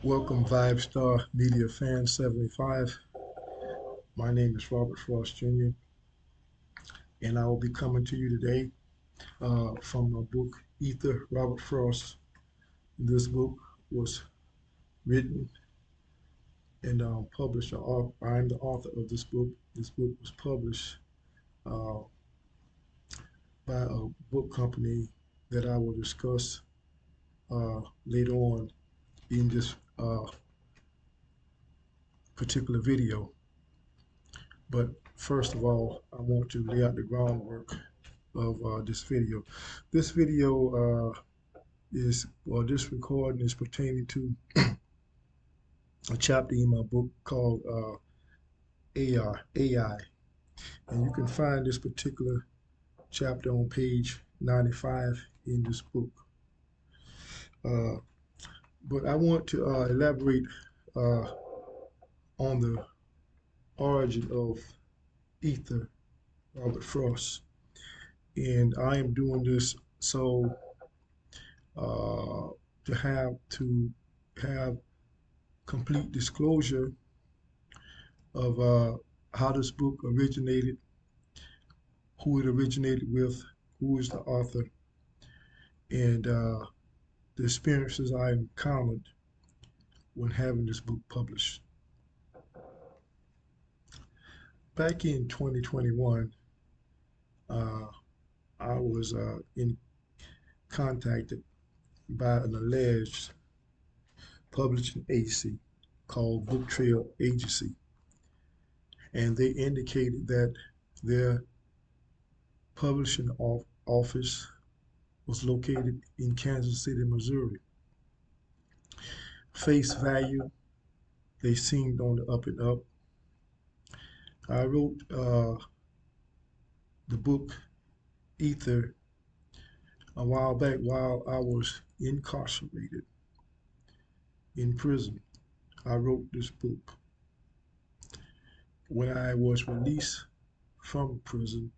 Welcome, Vibe Star Media Fan 75. My name is Robert Frost Jr., and I will be coming to you today from my book, Ether, Robert Frost. This book was written and published. I am the author of this book. This book was published uh, by a book company that I will discuss later on in this particular video. But first of all, I want to lay out the groundwork of this video. This video this recording is pertaining to a chapter in my book called AI. And you can find this particular chapter on page 95 in this book. Uh, but I want to elaborate uh, on the origin of Ether, Robert Frost. And I am doing this so uh, to have complete disclosure of how this book originated, who it originated with, who is the author, and the experiences I encountered when having this book published. Back in 2021, uh, I was in contacted by an alleged publishing agency called Book Trail Agency, and they indicated that their publishing office was located in Kansas City, Missouri. Face value, they seemed on the up and up. I wrote the book Ether a while back while I was incarcerated in prison. I wrote this book. When I was released from prison,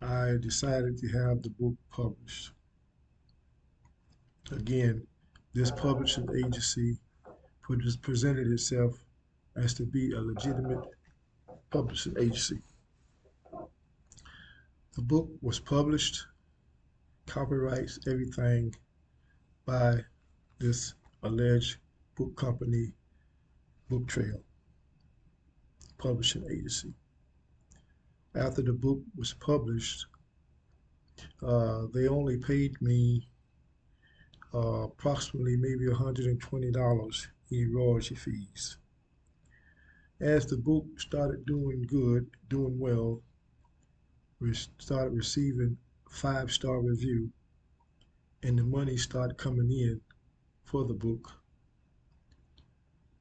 I decided to have the book published. Again, this publishing agency presented itself as to be a legitimate publishing agency. The book was published, copyrights, everything by this alleged book company, Book Trail Publishing Agency. After the book was published, they only paid me approximately maybe $120 in royalty fees. As the book started doing good, doing well, we started receiving 5-star review, and the money started coming in for the book.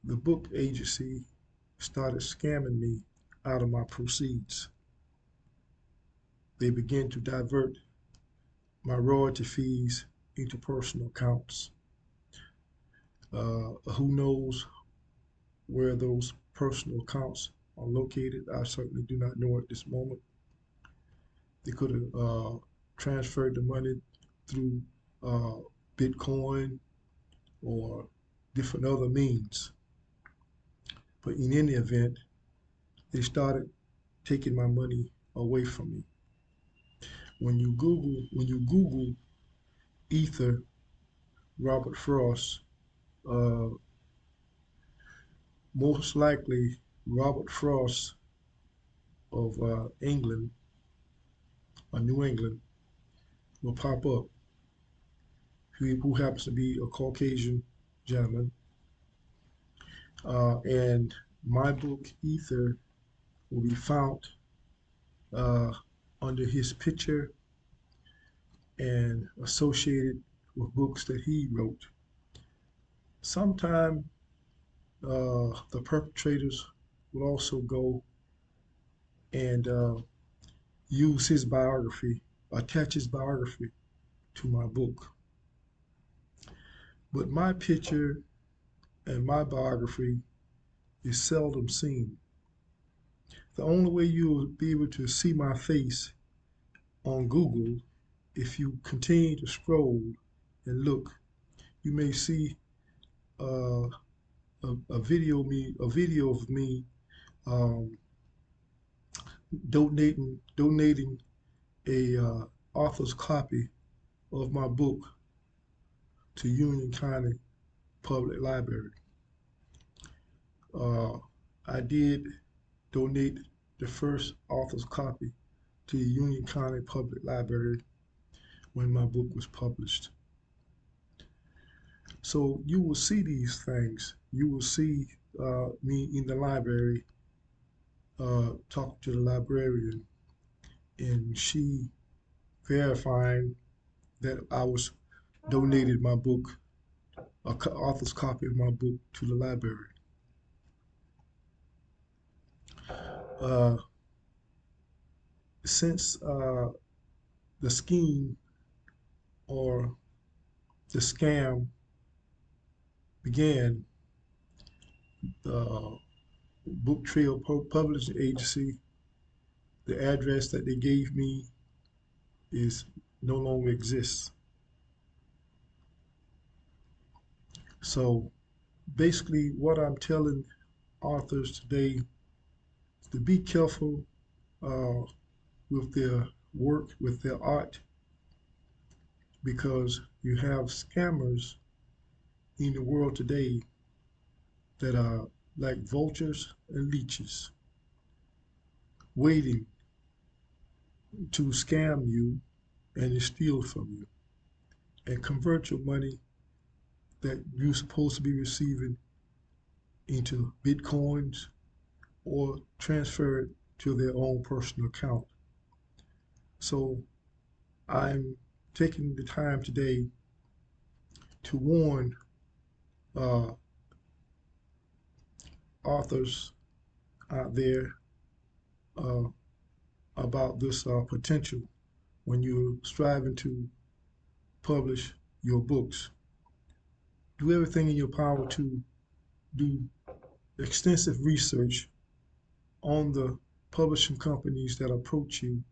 The book agency started scamming me out of my proceeds. They began to divert my royalty fees into personal accounts. Who knows where those personal accounts are located? I certainly do not know at this moment. They could have transferred the money through uh, Bitcoin or different other means. But in any event, they started taking my money away from me. When you Google Ether Robert Frost, uh, most likely Robert Frost of England or New England will pop up, who happens to be a Caucasian gentleman. And my book Ether will be found uh, under his picture and associated with books that he wrote. Sometime the perpetrators will also go and use his biography, attach his biography to my book. But my picture and my biography is seldom seen. The only way you will be able to see my face on Google, if you continue to scroll and look, you may see uh, a video of me um, donating a author's copy of my book to Union County Public Library. Uh, I did donate the first author's copy to the Union County Public Library when my book was published. So you will see these things. You will see me in the library talking to the librarian, and she verifying that I was donated my book, a author's copy of my book, to the library. Uh, since the scheme or the scam began, the Book Trail Publishing Agency, the address that they gave me is no longer exists. So basically, what I'm telling authors today is to be careful uh, with their work, with their art, because you have scammers in the world today that are like vultures and leeches, waiting to scam you and to steal from you and convert your money that you're supposed to be receiving into bitcoins or transfer it to their own personal account. So I'm taking the time today to warn uh, authors out there uh, about this potential when you're striving to publish your books. Do everything in your power to do extensive research on the publishing companies that approach you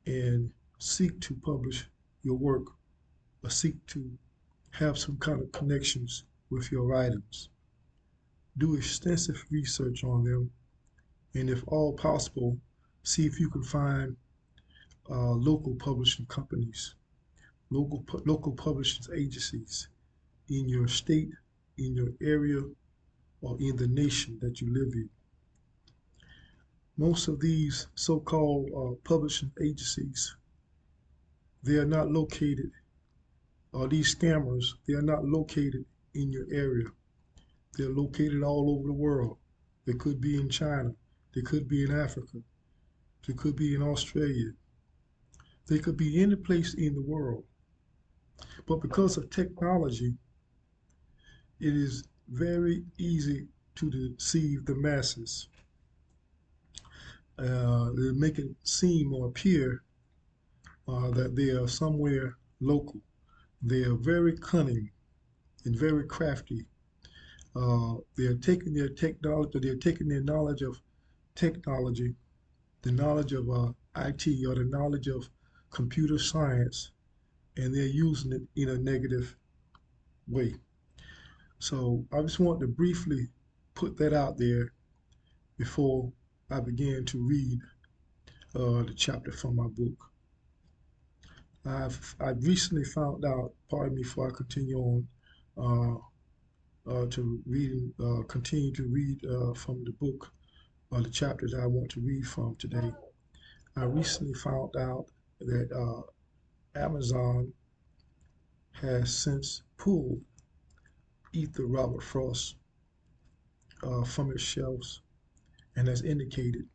and seek to publish your work or seek to have some kind of connections with your writings. Do extensive research on them, and if all possible, see if you can find local publishing companies, local publishing agencies in your state, in your area, or in the nation that you live in. Most of these so-called publishing agencies, they are not located, or these scammers, they are not located in your area. They're located all over the world. They could be in China. They could be in Africa. They could be in Australia. They could be any place in the world. But because of technology, it is very easy to deceive the masses. They make it seem or appear that they are somewhere local. They are very cunning and very crafty. They're taking their technology, they're taking their knowledge of technology, the knowledge of IT, or the knowledge of computer science, and they're using it in a negative way. So I just want to briefly put that out there before I begin to read the chapter from my book. I've recently found out, pardon me before I continue on, to reading, continue to read from the book, the chapter that I want to read from today. I recently found out that Amazon has since pulled Ether Robert Frost from its shelves and has indicated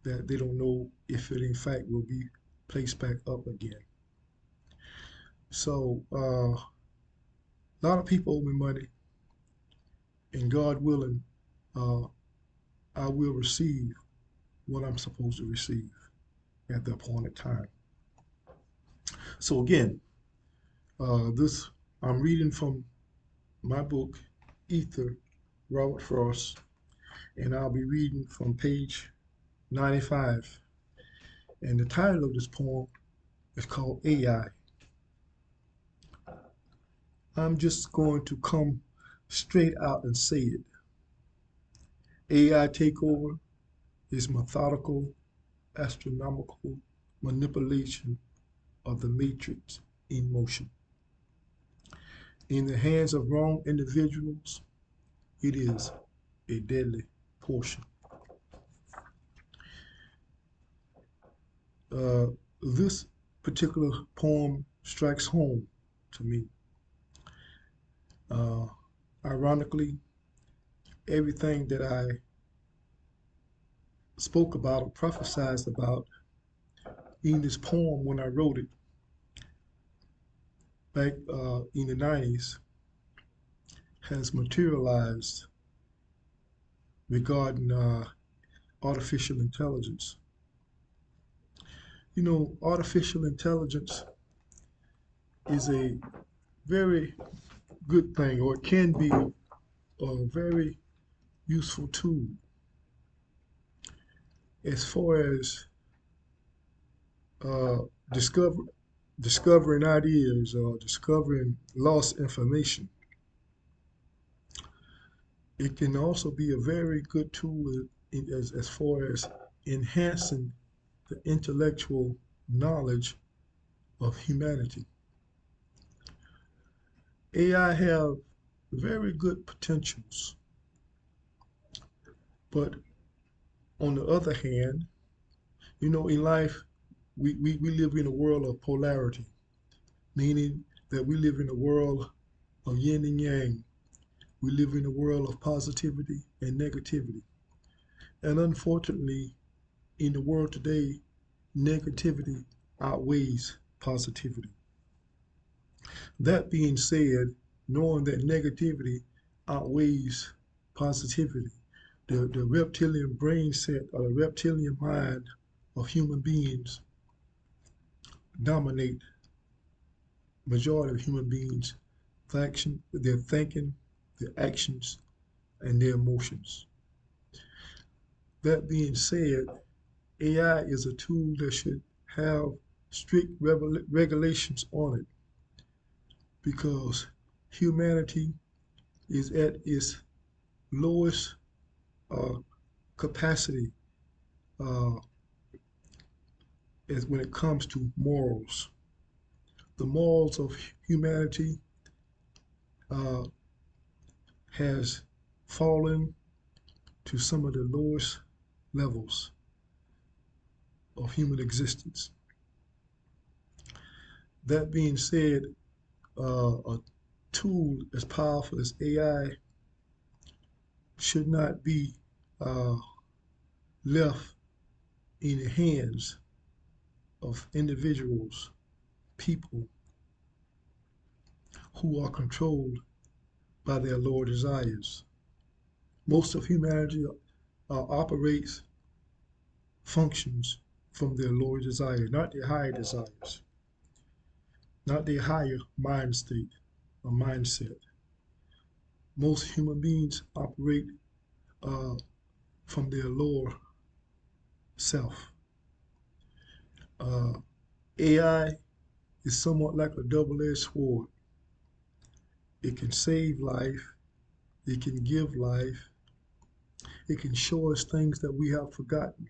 that they don't know if it in fact will be placed back up again. So a lot of people owe me money, and God willing, uh, I will receive what I'm supposed to receive at the appointed time. So again, this I'm reading from my book, Ether, Robert Frost, and I'll be reading from page 95. And the title of this poem is called AI. I'm just going to come straight out and say it. AI takeover is methodical, astronomical manipulation of the matrix in motion. In the hands of wrong individuals, it is a deadly portion. Uh, this particular poem strikes home to me. Uh, Ironically, everything that I spoke about or prophesied about in this poem when I wrote it back in the 90s has materialized regarding artificial intelligence. You know, artificial intelligence is a very good thing, or it can be a very useful tool as far as uh, discover, discovering ideas or discovering lost information. It can also be a very good tool as far as enhancing the intellectual knowledge of humanity. AI have very good potentials, but on the other hand, you know, in life, we live in a world of polarity, meaning that we live in a world of yin and yang. We live in a world of positivity and negativity. And unfortunately, in the world today, negativity outweighs positivity. That being said, knowing that negativity outweighs positivity, the reptilian brain set or the reptilian mind of human beings dominate majority of human beings' faction, their thinking, their actions, and their emotions. That being said, AI is a tool that should have strict regulations on it because humanity is at its lowest uh, capacity uh, as when it comes to morals. The morals of humanity uh, has fallen to some of the lowest levels of human existence. That being said, a tool as powerful as AI should not be uh, left in the hands of individuals, people who are controlled by their lower desires. Most of humanity operates, functions from their lower desire, not their higher desires, not their higher mind state or mindset. Most human beings operate uh, from their lower self. Uh, AI is somewhat like a double-edged sword. It can save life, it can give life, it can show us things that we have forgotten,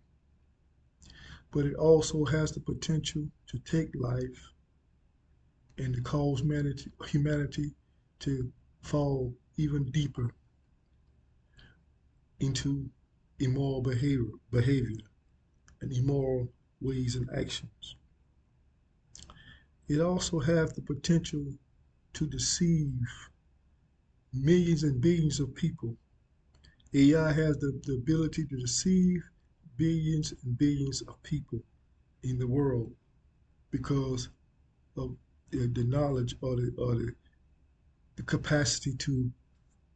but it also has the potential to take life and to cause humanity to fall even deeper into immoral behavior and immoral ways and actions. It also has the potential to deceive millions and billions of people. AI has the ability to deceive billions and billions of people in the world because of the knowledge or the capacity to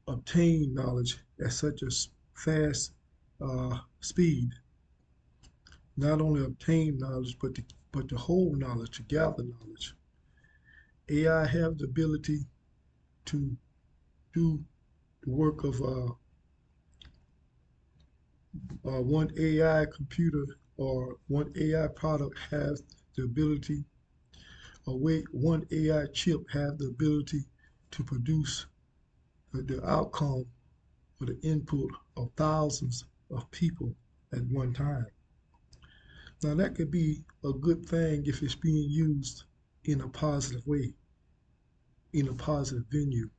obtain knowledge at such a fast speed. Not only obtain knowledge, but to hold knowledge, to gather knowledge. AI have the ability to do the work of one AI computer or one AI product has the ability, or wait, one AI chip has the ability to produce the outcome or the input of thousands of people at one time. Now, that could be a good thing if it's being used in a positive way, in a positive venue.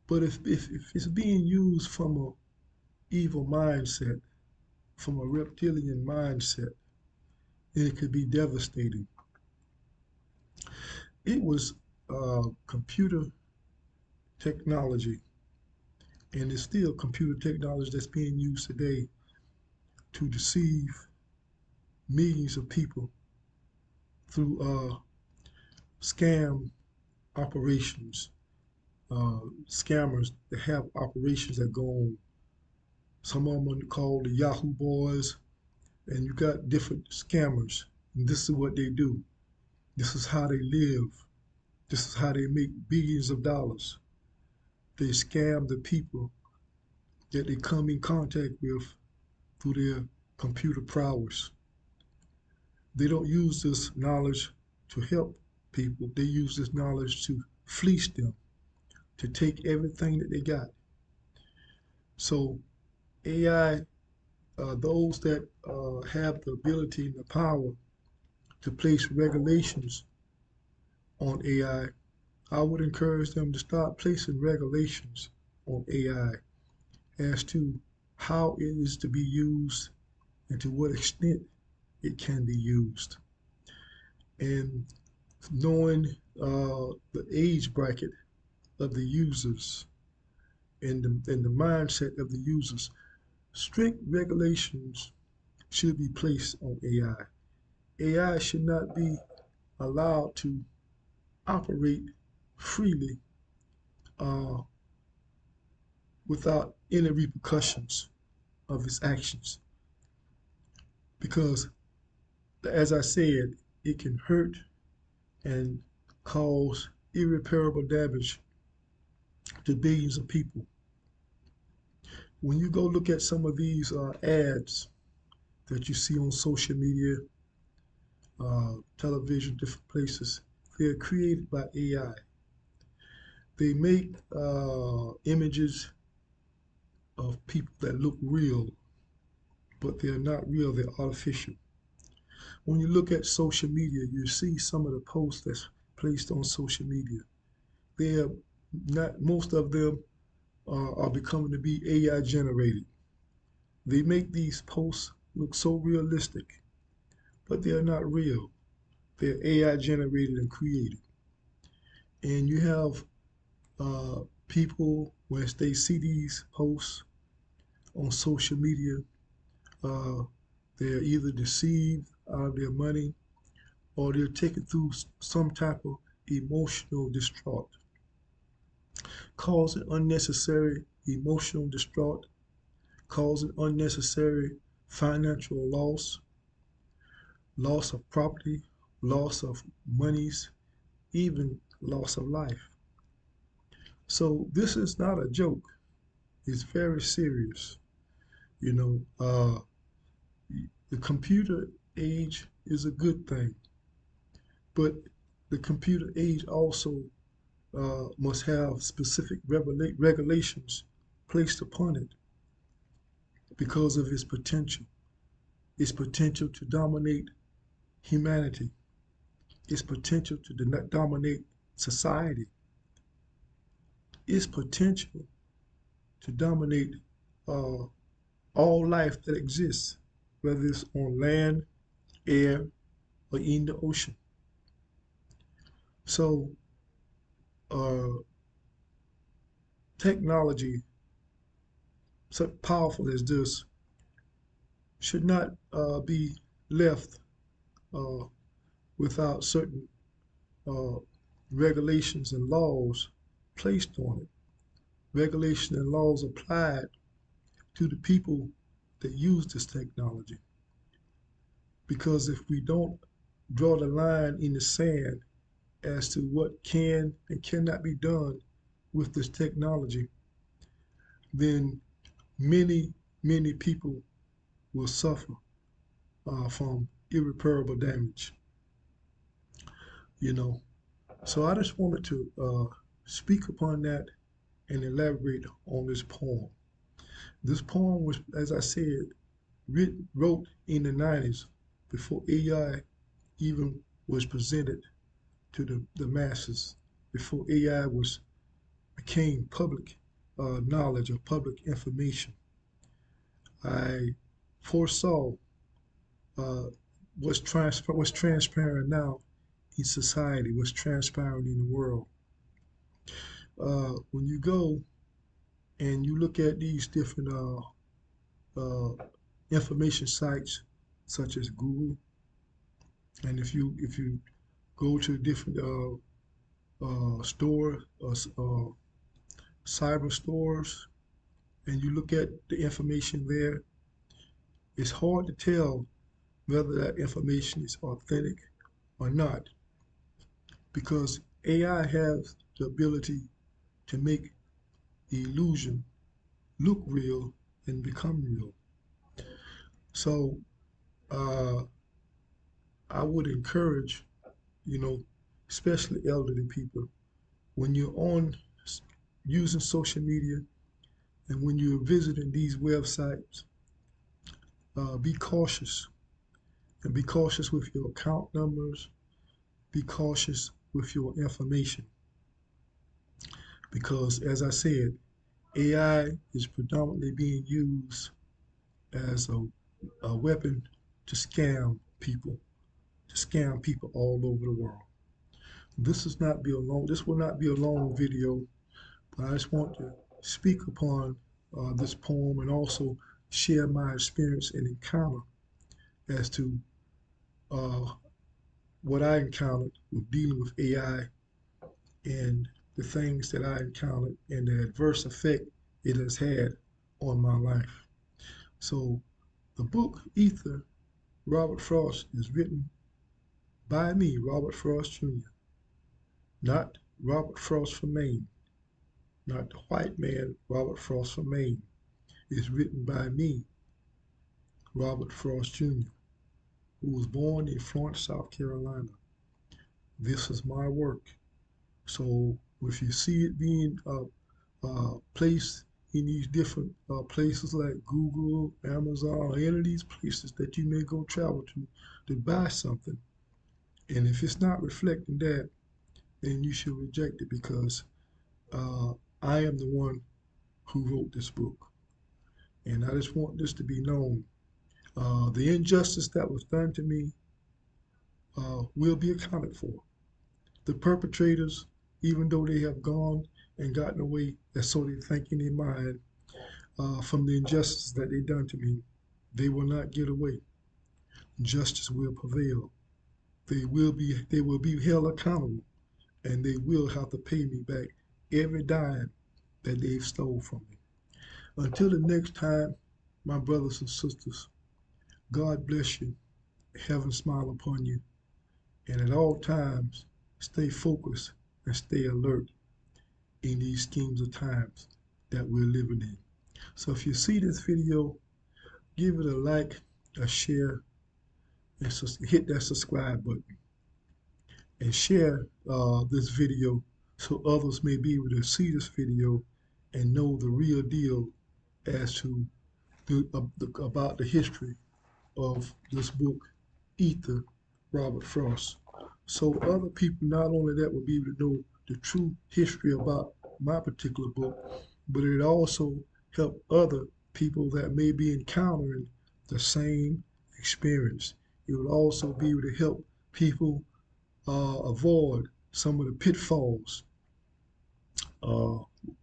But if it's being used from a evil mindset, from a reptilian mindset, then it could be devastating. It was computer technology, and it's still computer technology that's being used today to deceive millions of people through scam operations, scammers that have operations that go on. Some of them are called the Yahoo Boys, and you got different scammers. And this is what they do. This is how they live. This is how they make billions of dollars. They scam the people that they come in contact with through their computer prowess. They don't use this knowledge to help people. They use this knowledge to fleece them, to take everything that they got. So AI, those that have the ability and the power to place regulations on I would encourage them to start placing regulations on AI as to how it is to be used and to what extent it can be used. And knowing the age bracket of the users and the mindset of the users, strict regulations should be placed on AI. AI should not be allowed to operate freely uh, without any repercussions of its actions. Because, as I said, it can hurt and cause irreparable damage to billions of people. When you go look at some of these ads that you see on social media, television, different places, they're created by AI. They make images of people that look real, but they're not real, they're artificial. When you look at social media, you see some of the posts that's placed on social media. They're not, most of them are becoming to be AI generated. They make these posts look so realistic, but they're not real. They're AI generated and created. And you have people, when they see these posts on social media, uh, they're either deceived out of their money or they're taken through some type of emotional distraught, causing unnecessary emotional distraught, causing unnecessary financial loss, loss of property, loss of monies, even loss of life. So this is not a joke. It's very serious. You know, the computer age is a good thing, but the computer age also must have specific regulations placed upon it because of its potential to dominate humanity, its potential to dominate society, its potential to dominate uh, all life that exists, whether it's on land, air, or in the ocean. So, uh, technology, so powerful as this, should not be left uh, without certain uh, regulations and laws placed on it. Regulations and laws applied to the people that use this technology. Because if we don't draw the line in the sand as to what can and cannot be done with this technology, then many, many people will suffer from irreparable damage. You know, so I just wanted to speak upon that and elaborate on this poem. This poem was, as I said, wrote in the 90s before AI even was presented to the masses, before AI was became public knowledge or public information. I foresaw uh, what's transparent now in society, what's transparent in the world. When you go and you look at these different uh, information sites, such as Google, and if you go to different store cyber stores, and you look at the information there, it's hard to tell whether that information is authentic or not, because AI has the ability to make the illusion look real and become real. So uh, I would encourage, you know, especially elderly people, when you're on using social media and when you're visiting these websites, be cautious, and be cautious with your account numbers, be cautious with your information, because as I said, AI is predominantly being used as a weapon to scam people all over the world. This will not be a long video, but I just want to speak upon this poem and also share my experience and encounter as to uh, what I encountered with dealing with AI and the things that I encountered and the adverse effect it has had on my life. So the book Ether, Robert Frost, is written by me, Robert Frost Jr., not Robert Frost from Maine, not the white man Robert Frost from Maine. It's written by me, Robert Frost Jr., who was born in Florence, South Carolina. This is my work. So if you see it being placed in these different places like Google, Amazon, or any of these places that you may go travel to buy something, and if it's not reflecting that, then you should reject it, because uh, I am the one who wrote this book. And I just want this to be known. The injustice that was done to me will be accounted for. The perpetrators, even though they have gone and gotten away, that's so they think in their mind, from the injustice that they done to me, they will not get away. Justice will prevail. They will be held accountable, and they will have to pay me back every dime that they've stole from me. Until the next time, my brothers and sisters, God bless you, heaven smile upon you, and at all times stay focused and stay alert in these schemes of times that we're living in. So if you see this video, give it a like, a share, and hit that subscribe button, and share this video so others may be able to see this video and know the real deal as to about the history of this book, Ether, Robert Frost. So other people, not only that, will be able to know the true history about my particular book, but it also help other people that may be encountering the same experience. It will also be able to help people avoid some of the pitfalls uh,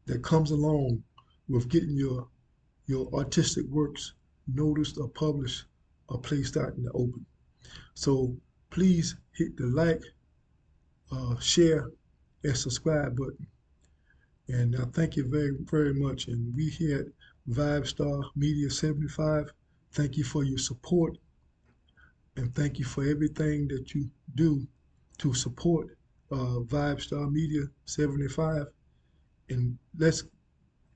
that comes along with getting your artistic works noticed or published or placed out in the open. So please hit the like, share, and subscribe button. And I thank you very, very much. And we here at Vibe Star Media 75, thank you for your support, and thank you for everything that you do to support Vibe Star Media 75. And let's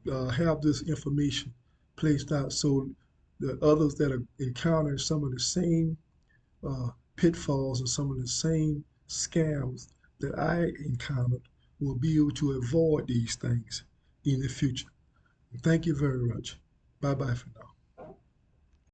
have this information placed out so the others that are encountering some of the same pitfalls and some of the same scams that I encountered will be able to avoid these things in the future. Thank you very much. Bye bye for now.